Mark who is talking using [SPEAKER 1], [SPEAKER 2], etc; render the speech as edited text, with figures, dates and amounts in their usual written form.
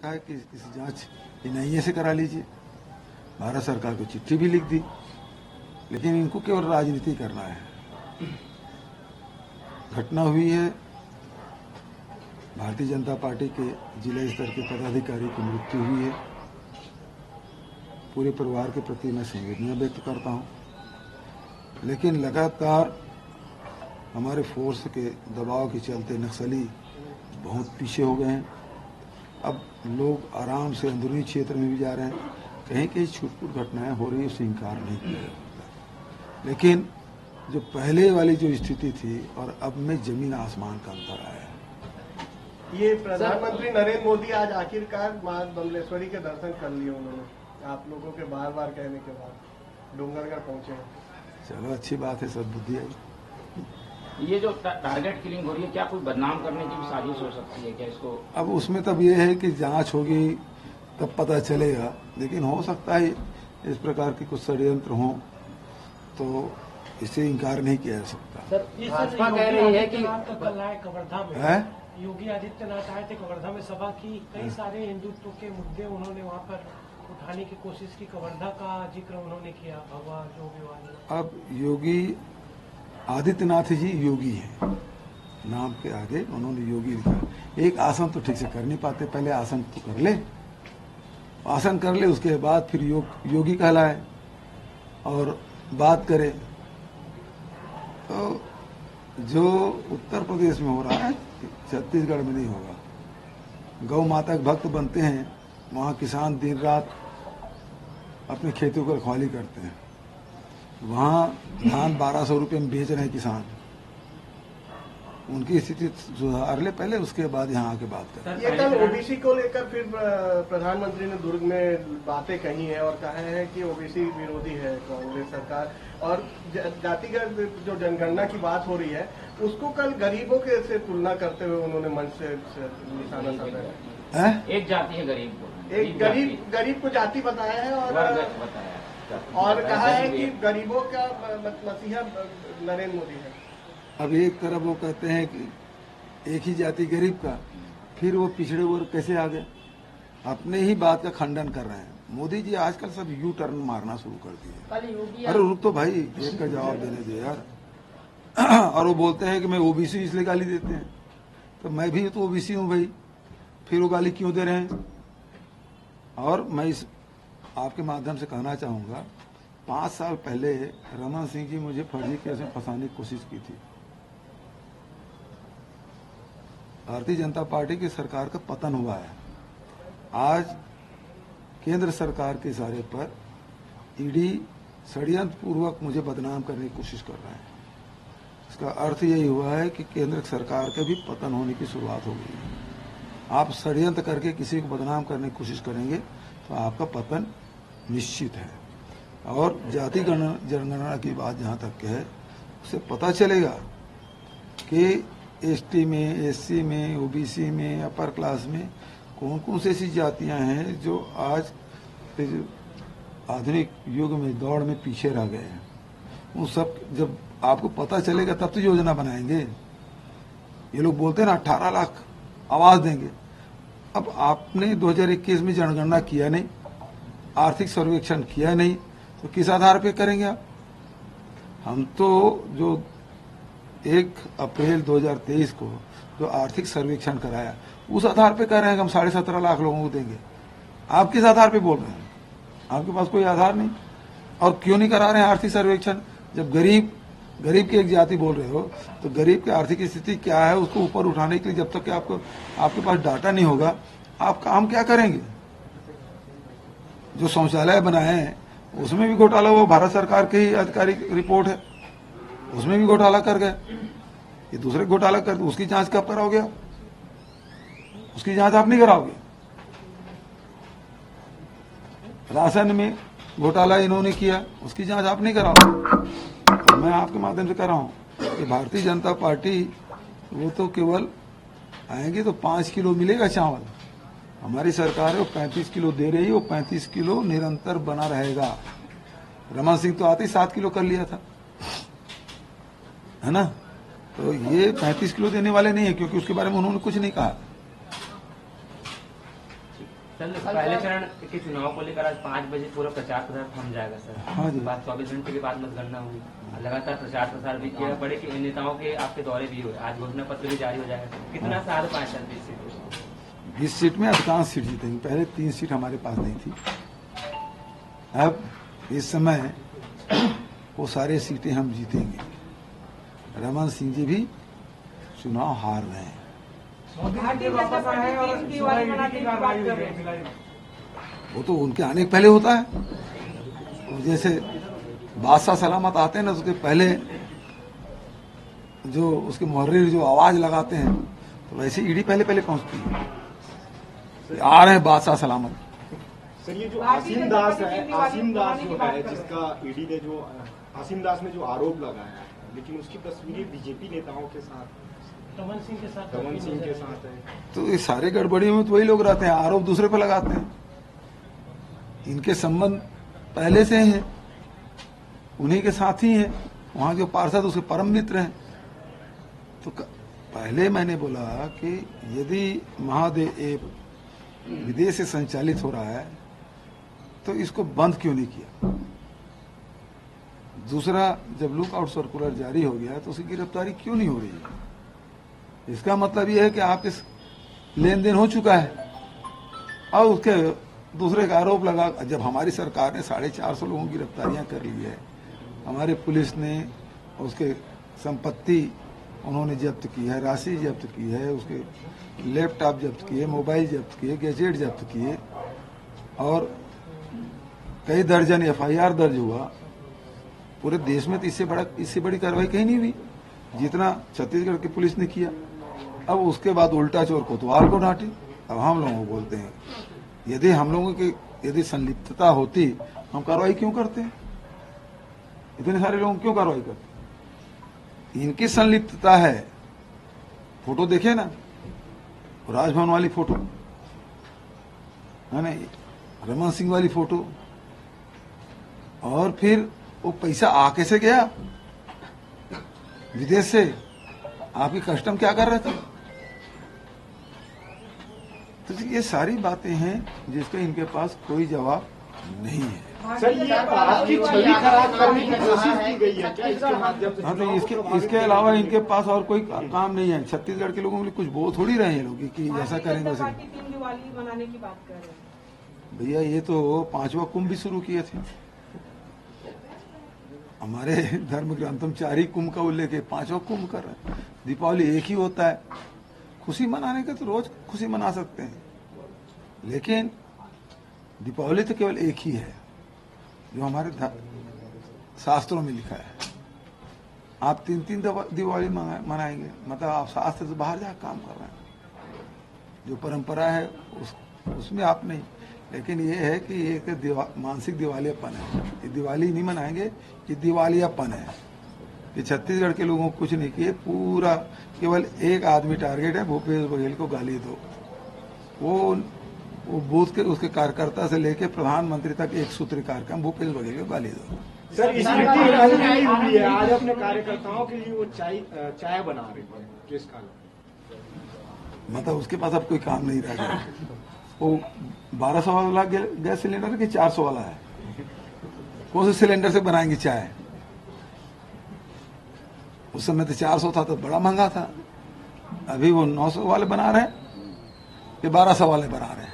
[SPEAKER 1] रखा है कि इस जांच एनआईए से करा लीजिए। भारत सरकार को चिट्ठी भी लिख दी, लेकिन इनको केवल राजनीति करना है। घटना हुई है, भारतीय जनता पार्टी के जिला स्तर के पदाधिकारी की मृत्यु हुई है। पूरे परिवार के प्रति मैं संवेदना व्यक्त करता हूं, लेकिन लगातार हमारे फोर्स के दबाव के चलते नक्सली बहुत पीछे हो गए हैं। अब लोग आराम से अंदरूनी क्षेत्र में भी जा रहे हैं। कहीं कहीं छूट-फूट घटनाएं हो रही है, उससे इंकार नहीं किया जा सकता, लेकिन जो पहले वाली जो स्थिति थी और अब में जमीन आसमान का अंतर आया है।
[SPEAKER 2] ये प्रधानमंत्री नरेंद्र मोदी आज आखिरकार मां बमलेश्वरी के दर्शन कर लिए उन्होंने, आप लोगों के बार बार कहने के बाद डोंगरगढ़ पहुंचे हैं।
[SPEAKER 1] चलो अच्छी बात है, सद्बुद्धि है।
[SPEAKER 3] ये जो टारगेट किलिंग हो रही है, क्या कोई बदनाम करने की भी साजिश हो सकती है क्या इसको?
[SPEAKER 1] अब उसमें तब ये है कि जांच होगी तब पता चलेगा, लेकिन हो सकता है इस प्रकार की कुछ षड्यंत्र हो, तो इसे इनकार नहीं किया जा सकता।
[SPEAKER 4] सर,
[SPEAKER 3] भाजपा कह रही है कि
[SPEAKER 4] कल आए कवर्धा में
[SPEAKER 1] है?
[SPEAKER 4] योगी आदित्यनाथ आए थे, कवर्धा में सभा की, कई सारे हिंदुत्व के मुद्दे उन्होंने वहाँ पर उठाने की कोशिश की, कवर्धा का जिक्र उन्होंने किया, भगवा जो विवाद।
[SPEAKER 1] अब योगी आदित्यनाथ जी योगी हैं, नाम के आगे उन्होंने योगी लिखा। एक आसन तो ठीक से कर नहीं पाते, पहले आसन तो कर ले, आसन कर ले, उसके बाद फिर योगी कहलाए और बात करे। तो जो उत्तर प्रदेश में हो रहा है, छत्तीसगढ़ में नहीं होगा। गौ माता के भक्त बनते हैं, वहाँ किसान दिन रात अपने खेतों को रखवाली करते हैं। वहाँ धान 1200 रुपये में बेच रहे हैं किसान। उनकी स्थिति सुधार ले पहले, उसके बाद यहाँ आके बात करें।
[SPEAKER 2] ये कल ओबीसी को लेकर फिर प्रधानमंत्री ने दुर्ग में बातें कही है और कहा है कि ओबीसी विरोधी है कांग्रेस सरकार, और जातिगत जो जनगणना की बात हो रही है उसको कल गरीबों के से तुलना करते हुए उन्होंने मंच से निशाना साधा है।
[SPEAKER 3] एक जाति है गरीब को,
[SPEAKER 2] एक गरीब को जाति बताया है और कहा है कि गरीबों का मसीहा नरेंद्र मोदी है।
[SPEAKER 1] अब एक तरफ वो कहते हैं कि एक ही जाति गरीब का, फिर वो पिछड़े वर्ग कैसे आ गए? अपने ही बात का खंडन कर रहे हैं। मोदी जी आजकल सब यू टर्न मारना शुरू कर दिए। अरे रुक तो भाई, एक का जवाब देने दे यार। और वो बोलते हैं कि मैं ओबीसी इसलिए गाली देते हैं, तो मैं भी तो ओबीसी हूँ भाई, फिर वो गाली क्यों दे रहे हैं? और मैं इस आपके माध्यम से कहना चाहूंगा, 5 साल पहले रमन सिंह जी मुझे फर्जी केस में फंसाने की कोशिश की थी। भारतीय जनता पार्टी की सरकार का पतन हुआ है। आज केंद्र सरकार के इशारे पर ईडी षड्यंत्र पूर्वक मुझे बदनाम करने की कोशिश कर रहा है। इसका अर्थ यही हुआ है कि केंद्र सरकार का भी पतन होने की शुरुआत हो गई है। आप षड्यंत्र करके किसी को बदनाम करने की कोशिश करेंगे तो आपका पतन निश्चित है। और जाति जनगणना की बात जहाँ तक के है, उससे पता चलेगा कि एसटी में, एससी में, ओबीसी में, अपर क्लास में कौन कौन सी ऐसी जातियां हैं जो आज आधुनिक युग में दौड़ में पीछे रह गए हैं। उन सब जब आपको पता चलेगा तब तो योजना बनाएंगे। ये लोग बोलते हैं ना 18 लाख आवाज देंगे। अब आपने 2021 में जनगणना किया नहीं, आर्थिक सर्वेक्षण किया नहीं, तो किस आधार पे करेंगे आप? हम तो जो 1 अप्रैल 2023 को जो आर्थिक सर्वेक्षण कराया, उस आधार पे कह रहे हैं कि हम 17.5 लाख लोगों को देंगे। आप किस आधार पे बोल रहे हैं? आपके पास कोई आधार नहीं। और क्यों नहीं करा रहे हैं आर्थिक सर्वेक्षण? जब गरीब की एक जाति बोल रहे हो, तो गरीब की आर्थिक स्थिति क्या है उसको ऊपर उठाने के लिए जब तक कि आपके पास डाटा नहीं होगा, आप काम क्या करेंगे? जो शौचालय बनाए हैं उसमें भी घोटाला हुआ, भारत सरकार की ही आधिकारिक रिपोर्ट है, उसमें भी घोटाला कर गए। ये दूसरे घोटाला कर, उसकी जांच कब कराओगे आप? उसकी जांच आप नहीं कराओगे। राशन में घोटाला इन्होंने किया, उसकी जांच आप नहीं कराओगे। तो मैं आपके माध्यम से कह रहा हूं कि भारतीय जनता पार्टी वो तो केवल आएंगे तो 5 किलो मिलेगा चावल। हमारी सरकार है वो 35 किलो दे रही है, वो 35 किलो निरंतर बना रहेगा। रमन सिंह तो आते ही 7 किलो कर लिया था, है ना? तो ये 35 किलो देने वाले नहीं है, क्योंकि उसके बारे में उन्होंने कुछ नहीं कहा।
[SPEAKER 5] सर पहले चरण के चुनाव को लेकर आज 5 बजे पूरा प्रचार प्रसार थम जाएगा सर।
[SPEAKER 1] हाँ जी।
[SPEAKER 5] बात 24 घंटे के बाद मतगणना होगी। लगातार प्रचार प्रसार भी किया पड़े कि नेताओं के आपके दौरे भी हुए, आज घोषणा पत्र भी जारी हो जाएगा। कितना साल पाए सर 20 सीट?
[SPEAKER 1] 20 सीट में अधिकांश सीट जीतेंगे। पहले 3 सीट हमारे पास नहीं थी, अब इस समय वो सारे सीटें हम जीतेंगे। रमन सिंह जी भी चुनाव हार रहे हैं। वो तो उनके आने के पहले होता है। जैसे बादशाह सलामत आते हैं ना, उसके पहले जो उसके मुहर्रिर जो आवाज लगाते हैं, तो वैसे ईडी पहले पहले पहुंचती है। आ रहे हैं बादशाह सलामत।
[SPEAKER 6] सर ये जो आसिम दास जो है, जिसका ईडी ने जो आसिम दास ने जो आरोप लगाया है, लेकिन उसकी तस्वीरें बीजेपी नेताओं के साथ,
[SPEAKER 4] रमन सिंह के साथ
[SPEAKER 6] है।
[SPEAKER 1] तो ये सारे गड़बड़ी में तो वही लोग रहते हैं, आरोप दूसरे पर लगाते हैं। इनके संबंध पहले से हैं, उन्हीं के साथ ही हैं। वहां जो पार्षद उसके परम मित्र हैं। तो पहले मैंने बोला कि यदि महादेव ऐप विदेश से संचालित हो रहा है तो इसको बंद क्यों नहीं किया। दूसरा, जब लुकआउट सर्कुलर जारी हो गया तो उसकी गिरफ्तारी क्यों नहीं हो रही है। इसका मतलब यह है कि आपके लेन देन हो चुका है और उसके दूसरे का आरोप लगा। जब हमारी सरकार ने 450 लोगों की गिरफ्तारियां कर ली है, हमारे पुलिस ने उसके संपत्ति उन्होंने जब्त की है, राशि जब्त की है, उसके लैपटॉप जब्त किए, मोबाइल जब्त किए, गैजेट जब्त किए और कई दर्जन एफआईआर दर्ज हुआ। पूरे देश में तो इससे बड़ी कार्रवाई कहीं नहीं हुई जितना छत्तीसगढ़ की पुलिस ने किया। अब उसके बाद उल्टा चोर कोतवाल को डांटे। अब हम लोगों को बोलते हैं, यदि हम लोगों की यदि संलिप्तता होती, हम कार्रवाई क्यों करते हैं? इतने सारे लोग क्यों कार्रवाई करते? इनकी संलिप्तता है। फोटो देखे ना, राजभवन वाली फोटो है ना, रमन सिंह वाली फोटो, और फिर वो पैसा आ कैसे गया विदेश से? आपकी कस्टम क्या कर रहे थे? तो ये सारी बातें हैं जिसका इनके पास कोई जवाब नहीं है।
[SPEAKER 6] सर ये आपकी छवि खराब करने की कोशिश की गई है क्या इसके माध्यम से?
[SPEAKER 1] हाँ, तो इसके अलावा इनके पास और कोई काम नहीं है। छत्तीसगढ़ के लोगों के लिए कुछ बोल थोड़ी रहे हैं लोग कि ऐसा करेंगे वैसे।
[SPEAKER 7] दिवाली मनाने की बात कर रहे हैं
[SPEAKER 1] भैया, ये तो 5वां कुंभ भी शुरू किए थे। हमारे धर्म ग्रंथों में 4 ही कुंभ का उल्लेख है, 5वां कुंभ कर रहे हैं। दीपावली एक ही होता है। खुशी मनाने के तो रोज खुशी मना सकते हैं, लेकिन दीपावली तो केवल एक ही है जो हमारे शास्त्रों में लिखा है। आप 3 दिवाली मनाएंगे, मतलब आप शास्त्र से बाहर जाकर काम कर रहे हैं। जो परंपरा है उसमें आप नहीं। लेकिन ये है कि एक मानसिक दिवालियापन है। ये दिवाली नहीं मनाएंगे, ये दिवालियापन है। ये छत्तीसगढ़ के लोगों को कुछ नहीं किए, पूरा केवल एक आदमी टारगेट है, भूपेश बघेल को गाली दो। वो बूथ के उसके कार्यकर्ता से लेके प्रधानमंत्री तक एक सूत्री कार्यक्रम, भूपेश बघेल को गाली दो।
[SPEAKER 6] सर स्थिति राजनीति हुई है, आज अपने कार्यकर्ताओं के लिए वो चाय बना रहे हैं किस कारण?
[SPEAKER 1] मतलब उसके पास अब कोई काम नहीं रह गया। वो 1200 वाला गैस सिलेंडर कि 400 वाला है? कौन से सिलेंडर से बनाएंगे चाय? उस समय तो 400 था तो बड़ा महंगा था। अभी वो 900 वाले बना रहे हैं कि 1200 वाले बना रहे हैं।